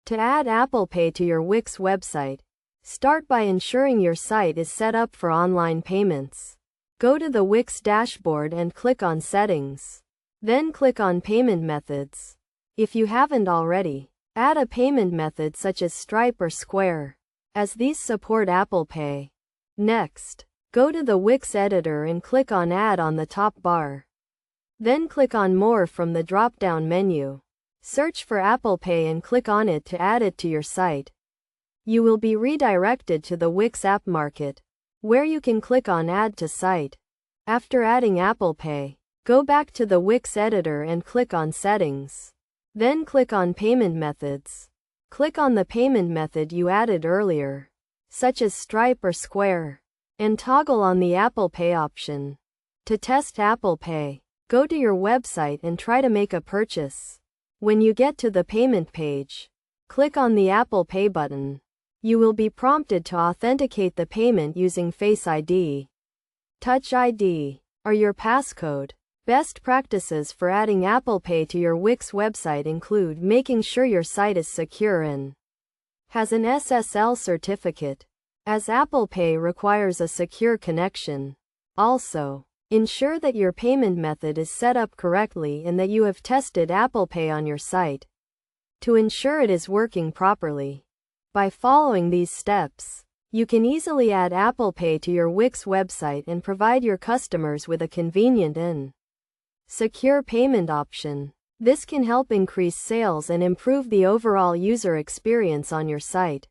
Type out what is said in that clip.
To add Apple Pay to your Wix website, start by ensuring your site is set up for online payments. Go to the Wix dashboard and click on Settings. Then click on Payment Methods. If you haven't already, add a payment method such as Stripe or Square, as these support Apple Pay. Next, go to the Wix editor and click on Add on the top bar. Then click on More from the drop-down menu. Search for Apple Pay and click on it to add it to your site. You will be redirected to the Wix App Market, where you can click on Add to Site. After adding Apple Pay, go back to the Wix editor and click on Settings. Then click on Payment Methods. Click on the payment method you added earlier, such as Stripe or Square, and toggle on the Apple Pay option. To test Apple Pay, go to your website and try to make a purchase. When you get to the payment page, click on the Apple Pay button. You will be prompted to authenticate the payment using Face ID, Touch ID, or your passcode. Best practices for adding Apple Pay to your Wix website include making sure your site is secure and has an SSL certificate, as Apple Pay requires a secure connection. Also, ensure that your payment method is set up correctly and that you have tested Apple Pay on your site to ensure it is working properly. By following these steps, you can easily add Apple Pay to your Wix website and provide your customers with a convenient and secure payment option. This can help increase sales and improve the overall user experience on your site.